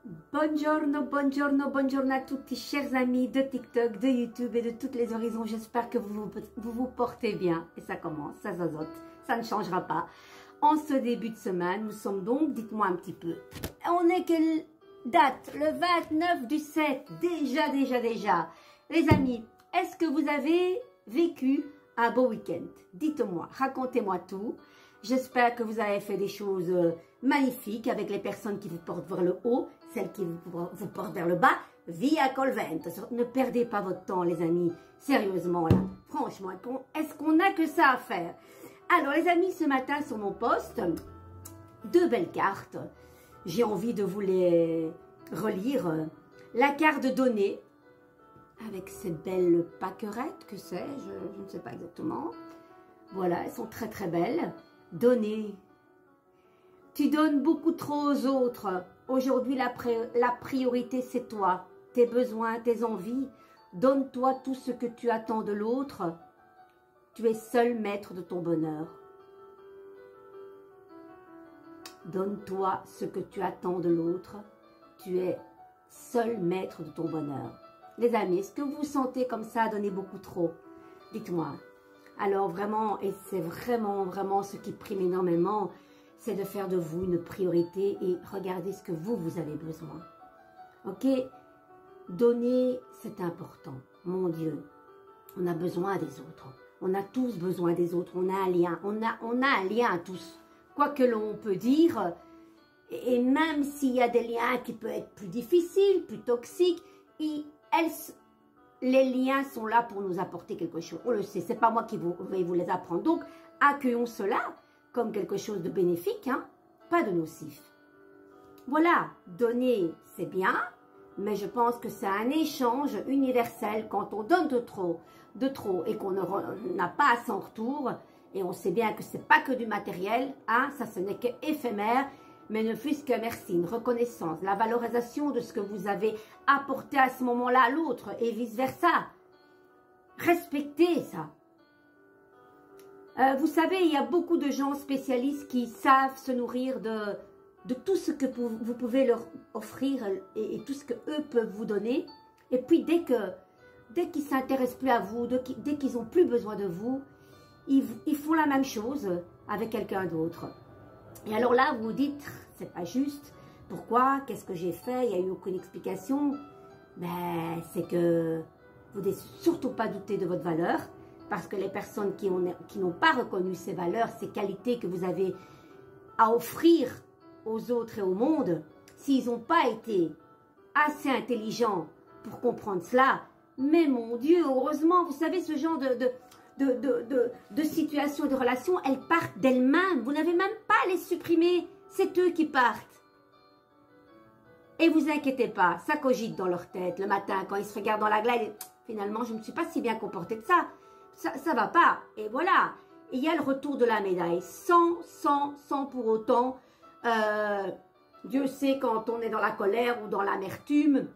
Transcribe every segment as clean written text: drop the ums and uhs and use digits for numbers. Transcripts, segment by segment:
Buongiorno, buongiorno, buongiorno à tutti, chers amis de TikTok, de YouTube et de toutes les horizons. J'espère que vous portez bien. Et ça commence, ça zozote, ça ne changera pas. En ce début de semaine, nous sommes donc, dites-moi un petit peu, on est quelle date? Le 29 du 7, déjà. Les amis, est-ce que vous avez vécu un beau week-end? Dites-moi, racontez-moi tout. J'espère que vous avez fait des choses magnifiques avec les personnes qui vous portent vers le haut, celles qui vous portent vers le bas. Via Colvento. Ne perdez pas votre temps, les amis. Sérieusement, là. Franchement, est-ce qu'on a que ça à faire? Alors, les amis, ce matin, sur mon post, deux belles cartes. J'ai envie de vous les relire. La carte de donner, avec ces belles pâquerettes, que sais-je, je ne sais pas exactement. Voilà, elles sont très très belles. Donner. Tu donnes beaucoup trop aux autres. Aujourd'hui, la priorité, c'est toi. Tes besoins, tes envies. Donne-toi tout ce que tu attends de l'autre. Tu es seul maître de ton bonheur. Donne-toi ce que tu attends de l'autre. Tu es seul maître de ton bonheur. Les amis, est-ce que vous vous sentez comme ça à donner beaucoup trop? Dites-moi. Alors vraiment, et c'est vraiment ce qui prime énormément, c'est de faire de vous une priorité et regardez ce que vous avez besoin. Ok? Donner, c'est important. Mon Dieu, on a besoin des autres. On a tous besoin des autres. On a un lien. On a un lien à tous. Quoi que l'on peut dire, et même s'il y a des liens qui peuvent être plus difficiles, plus toxiques, les liens sont là pour nous apporter quelque chose. On le sait, c'est pas moi qui vais vous les apprendre. Donc, accueillons cela comme quelque chose de bénéfique, hein, pas de nocif. Voilà, donner, c'est bien, mais je pense que c'est un échange universel quand on donne de trop et qu'on n'a pas à son retour. Et on sait bien que c'est pas que du matériel, hein, ça ce n'est qu'éphémère. Mais ne fût-ce que merci, une reconnaissance, la valorisation de ce que vous avez apporté à ce moment-là à l'autre et vice-versa. Respectez ça. Vous savez, il y a beaucoup de gens spécialistes qui savent se nourrir de tout ce que vous pouvez leur offrir et tout ce qu'eux peuvent vous donner. Et puis, dès qu'ils ne s'intéressent plus à vous, dès qu'ils n'ont plus besoin de vous, ils font la même chose avec quelqu'un d'autre. Et alors là, vous vous dites, c'est pas juste. Pourquoi? Qu'est-ce que j'ai fait? Il n'y a eu aucune explication. Ben, c'est que vous ne devez surtout pas douter de votre valeur. Parce que les personnes qui n'ont pas reconnu ces valeurs, ces qualités que vous avez à offrir aux autres et au monde, s'ils n'ont pas été assez intelligents pour comprendre cela, mais mon Dieu, heureusement, vous savez, ce genre de situations, de relations, elles partent d'elles-mêmes. Vous n'avez même pas à les supprimer. C'est eux qui partent. Et vous inquiétez pas, ça cogite dans leur tête le matin quand ils se regardent dans la glace. Finalement, je ne me suis pas si bien comportée que ça. Ça va pas. Et voilà. Et il y a le retour de la médaille. Sans pour autant, Dieu sait quand on est dans la colère ou dans l'amertume,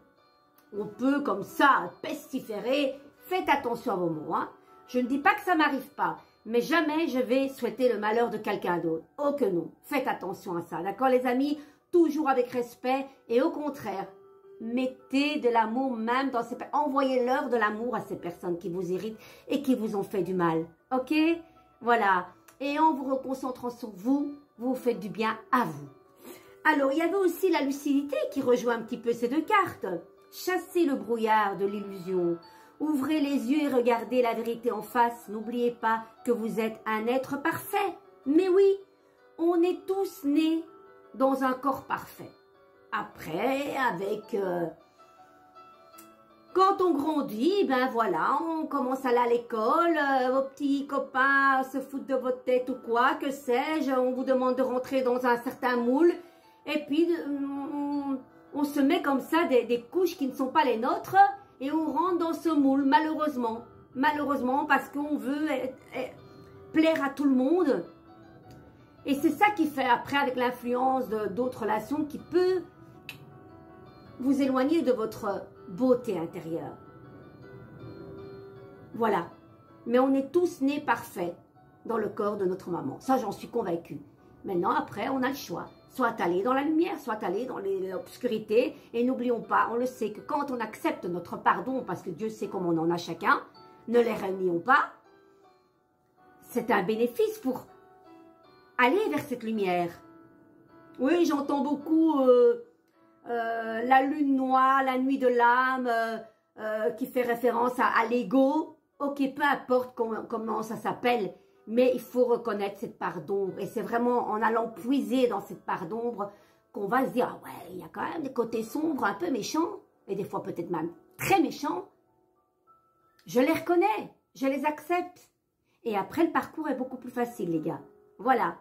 on peut comme ça pestiférer. Faites attention à vos mots, hein. Je ne dis pas que ça m'arrive pas, mais jamais je vais souhaiter le malheur de quelqu'un d'autre. Oh que non. Faites attention à ça, d'accord les amis? Toujours avec respect et au contraire, mettez de l'amour même dans ces personnes. Envoyez-leur de l'amour à ces personnes qui vous irritent et qui vous ont fait du mal. Ok? Voilà. Et en vous reconcentrant sur vous, vous faites du bien à vous. Alors, il y avait aussi la lucidité qui rejoint un petit peu ces deux cartes. Chassez le brouillard de l'illusion. Ouvrez les yeux et regardez la vérité en face. N'oubliez pas que vous êtes un être parfait. Mais oui, on est tous nés dans un corps parfait. Après, quand on grandit, ben voilà, on commence à aller à l'école, vos petits copains se foutent de votre tête ou quoi, que sais-je, on vous demande de rentrer dans un certain moule, et puis on se met comme ça des couches qui ne sont pas les nôtres, et on rentre dans ce moule, malheureusement. Malheureusement, parce qu'on veut plaire à tout le monde. Et c'est ça qui fait après, avec l'influence d'autres relations, qui peut vous éloigner de votre beauté intérieure. Voilà. Mais on est tous nés parfaits dans le corps de notre maman. Ça, j'en suis convaincue. Maintenant, après, on a le choix. soit aller dans la lumière, soit aller dans l'obscurité. Et n'oublions pas, on le sait, que quand on accepte notre pardon, parce que Dieu sait comment on en a chacun, ne les réunions pas, c'est un bénéfice pour aller vers cette lumière. Oui, j'entends beaucoup la lune noire, la nuit de l'âme, qui fait référence à l'ego. Ok, peu importe comment ça s'appelle, mais il faut reconnaître cette part d'ombre. Et c'est vraiment en allant puiser dans cette part d'ombre qu'on va se dire, ah ouais, il y a quand même des côtés sombres, un peu méchants, et des fois peut-être même très méchants. Je les reconnais, je les accepte. Et après, le parcours est beaucoup plus facile, les gars. Voilà.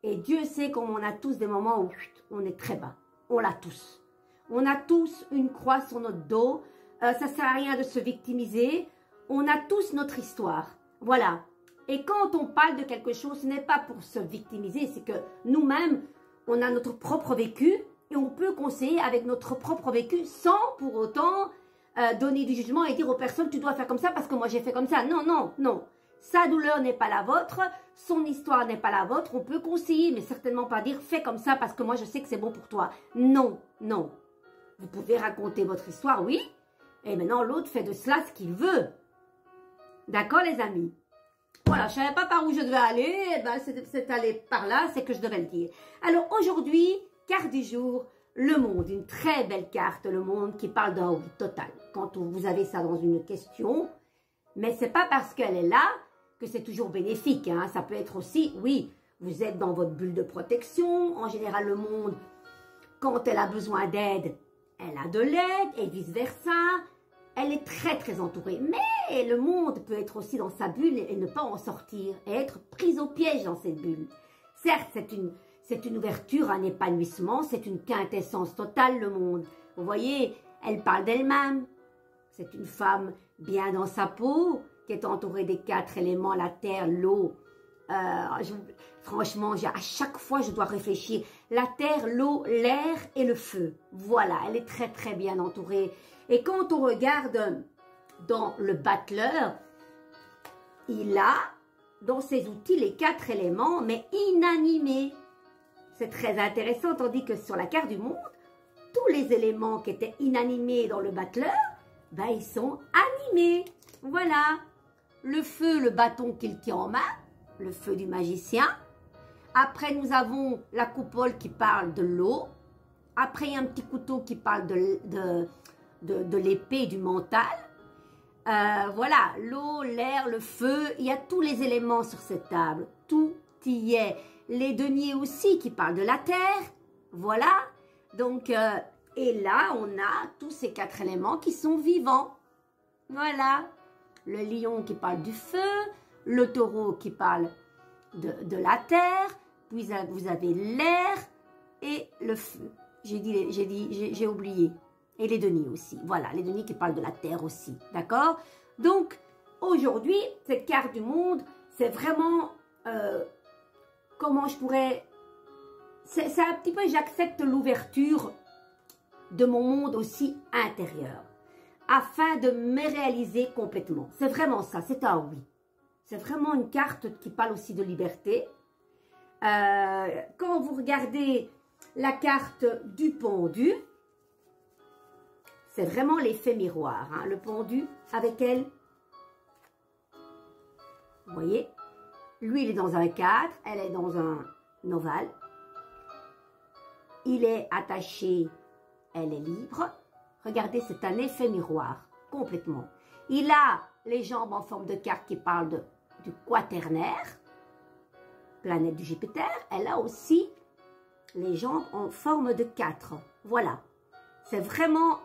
Et Dieu sait qu'on a tous des moments où on est très bas. On l'a tous. On a tous une croix sur notre dos. Ça ne sert à rien de se victimiser. On a tous notre histoire. Voilà. Et quand on parle de quelque chose, ce n'est pas pour se victimiser, c'est que nous-mêmes, on a notre propre vécu et on peut conseiller avec notre propre vécu sans pour autant donner du jugement et dire aux personnes, tu dois faire comme ça parce que moi j'ai fait comme ça. Non, non, non. Sa douleur n'est pas la vôtre, son histoire n'est pas la vôtre. On peut conseiller, mais certainement pas dire, fais comme ça parce que moi je sais que c'est bon pour toi. Non, non. Vous pouvez raconter votre histoire, oui. Et maintenant l'autre fait de cela ce qu'il veut. D'accord les amis? Voilà, je ne savais pas par où je devais aller, eh ben, c'est aller par là, c'est que je devais le dire. Alors aujourd'hui, carte du jour, le monde, une très belle carte, le monde qui parle d'un oui total. Quand vous avez ça dans une question, mais ce n'est pas parce qu'elle est là que c'est toujours bénéfique. Hein. Ça peut être aussi, oui, vous êtes dans votre bulle de protection, en général le monde, quand elle a besoin d'aide, elle a de l'aide et vice-versa. Elle est très très entourée, mais le monde peut être aussi dans sa bulle et ne pas en sortir et être prise au piège dans cette bulle. Certes, c'est une ouverture, un épanouissement, c'est une quintessence totale le monde. Vous voyez, elle parle d'elle-même. C'est une femme bien dans sa peau, qui est entourée des 4 éléments, la terre, l'eau. Franchement, à chaque fois, je dois réfléchir. La terre, l'eau, l'air et le feu. Voilà, elle est très très bien entourée. Et quand on regarde dans le battleur, il a dans ses outils les 4 éléments, mais inanimés. C'est très intéressant, tandis que sur la carte du monde, tous les éléments qui étaient inanimés dans le battleur, ben, ils sont animés. Voilà. Le feu, le bâton qu'il tient en main, le feu du magicien. Après, nous avons la coupole qui parle de l'eau. Après, il y a un petit couteau qui parle de l'épée du mental. Voilà, l'eau, l'air, le feu, il y a tous les éléments sur cette table. Tout y est. Les deniers aussi qui parlent de la terre. Voilà. Donc, et là, on a tous ces 4 éléments qui sont vivants. Voilà. Le lion qui parle du feu, le taureau qui parle de la terre, puis vous avez l'air et le feu. J'ai oublié. Et les deniers aussi. Voilà, les deniers qui parlent de la terre aussi. D'accord? Donc, aujourd'hui, cette carte du monde, c'est vraiment... comment je pourrais... C'est un petit peu, j'accepte l'ouverture de mon monde aussi intérieur. Afin de me réaliser complètement. C'est vraiment ça, c'est un oui. C'est vraiment une carte qui parle aussi de liberté. Quand vous regardez la carte du pendu, c'est vraiment l'effet miroir. Hein. Le pendu avec elle, vous voyez, lui il est dans un cadre, elle est dans un ovale. Il est attaché, elle est libre. Regardez, c'est un effet miroir, complètement. Il a les jambes en forme de carte qui parlent du quaternaire, planète du Jupiter. Elle a aussi les jambes en forme de 4. Voilà. C'est vraiment...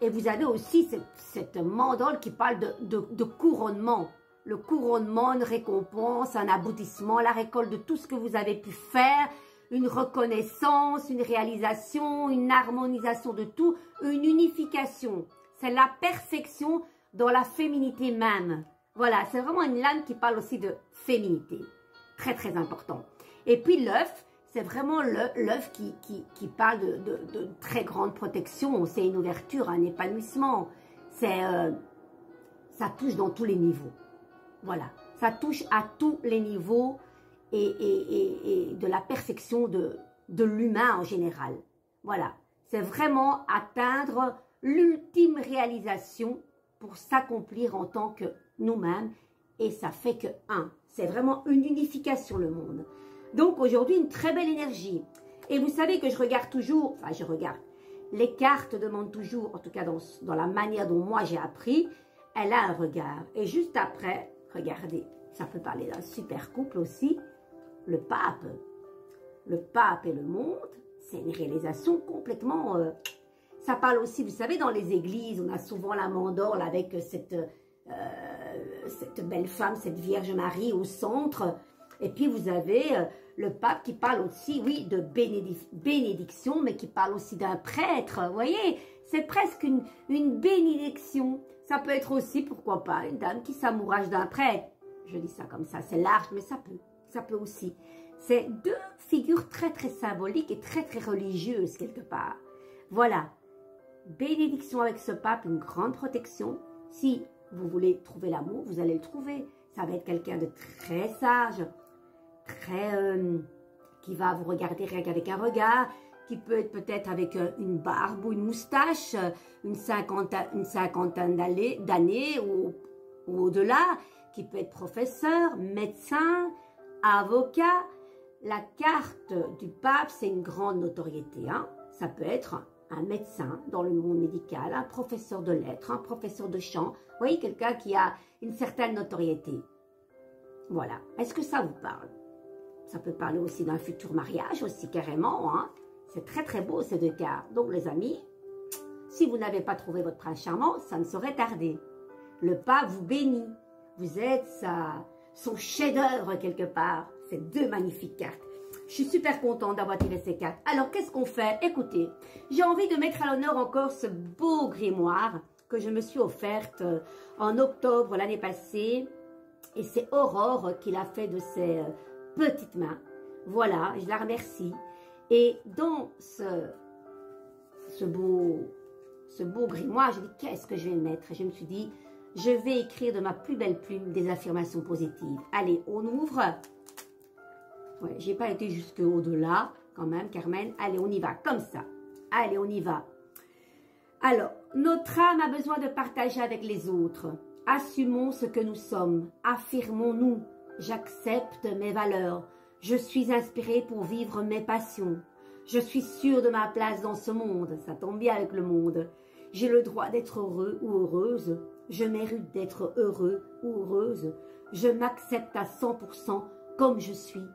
et vous avez aussi cette mandole qui parle de couronnement. Le couronnement, une récompense, un aboutissement, la récolte de tout ce que vous avez pu faire, une reconnaissance, une réalisation, une harmonisation de tout, une unification. C'est la perfection dans la féminité même. Voilà, c'est vraiment une lame qui parle aussi de féminité. Très, très important. Et puis l'œuf, c'est vraiment l'œuf qui parle de très grande protection. C'est une ouverture, un épanouissement. Ça touche dans tous les niveaux. Voilà, ça touche à tous les niveaux et de la perfection de de l'humain en général. Voilà, c'est vraiment atteindre l'ultime réalisation pour s'accomplir en tant que nous-mêmes, et ça fait que un. C'est vraiment une unification, le monde. Donc aujourd'hui, une très belle énergie. Et vous savez que je regarde toujours, enfin je regarde, les cartes demandent toujours, en tout cas dans la manière dont moi j'ai appris, elle a un regard. Et juste après, regardez, ça peut parler d'un super couple aussi, le pape. Le pape et le monde, c'est une réalisation complètement... ça parle aussi, vous savez, dans les églises, on a souvent la mandorle avec cette belle femme, cette Vierge Marie au centre. Et puis vous avez le pape qui parle aussi, oui, de bénédiction, mais qui parle aussi d'un prêtre. Vous voyez, c'est presque une bénédiction. Ça peut être aussi, pourquoi pas, une dame qui s'amourage d'un prêtre. Je dis ça comme ça, c'est large, mais ça peut aussi. C'est deux figures très très symboliques et très très religieuses quelque part. Voilà, bénédiction avec ce pape, une grande protection. Si vous voulez trouver l'amour, vous allez le trouver. Ça va être quelqu'un de très sage, très qui va vous regarder rien qu'avec un regard, qui peut être peut-être avec une barbe ou une moustache, une cinquantaine d'années ou au-delà, qui peut être professeur, médecin, avocat. La carte du pape, c'est une grande notoriété. Hein. Ça peut être un médecin dans le monde médical, un professeur de lettres, un professeur de chant. Vous voyez, quelqu'un qui a une certaine notoriété. Voilà. Est-ce que ça vous parle? Ça peut parler aussi d'un futur mariage, aussi carrément. Hein. C'est très très beau ces deux cartes. Donc les amis, si vous n'avez pas trouvé votre prince charmant, ça ne saurait tarder. Le pape vous bénit. Vous êtes son chef-d'œuvre quelque part. Ces deux magnifiques cartes. Je suis super contente d'avoir tiré ces cartes. Alors, qu'est-ce qu'on fait? Écoutez, j'ai envie de mettre à l'honneur encore ce beau grimoire que je me suis offerte en octobre l'année passée. Et c'est Aurore qui l'a fait de ses petites mains. Voilà, je la remercie. Et dans ce beau grimoire, je dis, qu'est-ce que je vais mettre? Et je me suis dit, je vais écrire de ma plus belle plume des affirmations positives. Allez, on ouvre. Ouais, j'ai pas été jusque au-delà, quand même, Carmen. Allez, on y va, comme ça. Allez, on y va. Alors, notre âme a besoin de partager avec les autres. Assumons ce que nous sommes. Affirmons-nous. J'accepte mes valeurs. Je suis inspirée pour vivre mes passions. Je suis sûre de ma place dans ce monde. Ça tombe bien avec le monde. J'ai le droit d'être heureux ou heureuse. Je mérite d'être heureux ou heureuse. Je m'accepte à 100% comme je suis.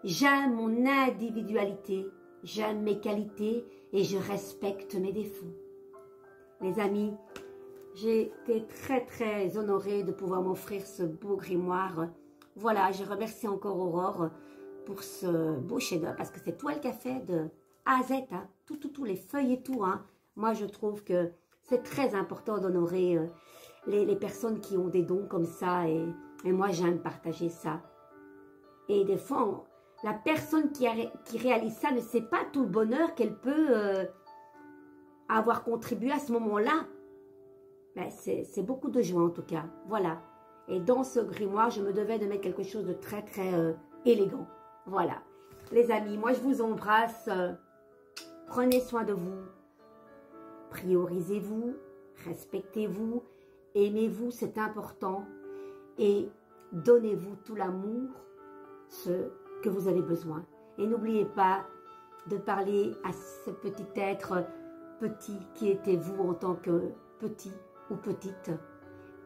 J'aime mon individualité, j'aime mes qualités et je respecte mes défauts. Les amis, j'ai été très très honorée de pouvoir m'offrir ce beau grimoire. Voilà, je remercie encore Aurore pour ce beau chef-d'œuvre parce que c'est toi le café de A à Z, hein, tout, les feuilles et tout. Hein. Moi, je trouve que c'est très important d'honorer les personnes qui ont des dons comme ça et moi, j'aime partager ça. Et des fois, la personne qui réalise ça ne sait pas tout le bonheur qu'elle peut avoir contribué à ce moment-là. Ben, c'est beaucoup de joie en tout cas. Voilà. Et dans ce grimoire, je me devais de mettre quelque chose de très très élégant. Voilà. Les amis, moi je vous embrasse. Prenez soin de vous. Priorisez-vous. Respectez-vous. Aimez-vous, c'est important. Et donnez-vous tout l'amour que vous avez besoin. Et n'oubliez pas de parler à ce petit être petit qui était vous en tant que petit ou petite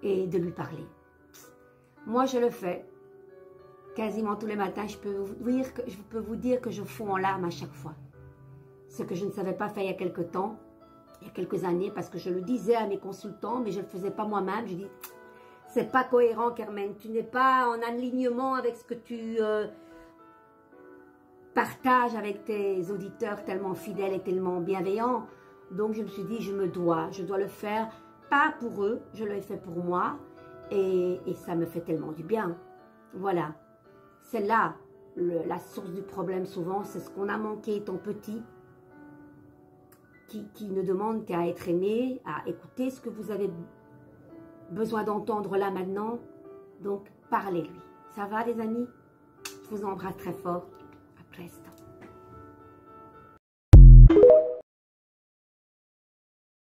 et de lui parler. Moi, je le fais quasiment tous les matins. Je peux vous dire que je fonds en larmes à chaque fois. Ce que je ne savais pas faire il y a quelques temps, il y a quelques années, parce que je le disais à mes consultants, mais je ne le faisais pas moi-même. Je dis, c'est pas cohérent, Carmen. Tu n'es pas en alignement avec ce que tu partages avec tes auditeurs tellement fidèles et tellement bienveillants. Donc, je me suis dit, je dois le faire, pas pour eux, je l'ai fait pour moi. Et ça me fait tellement du bien. Voilà. C'est là la source du problème souvent. C'est ce qu'on a manqué étant petit. Qui ne demande qu'à être aimé, à écouter ce que vous avez besoin d'entendre là maintenant. Donc, parlez-lui. Ça va les amis? Je vous embrasse très fort. À presto.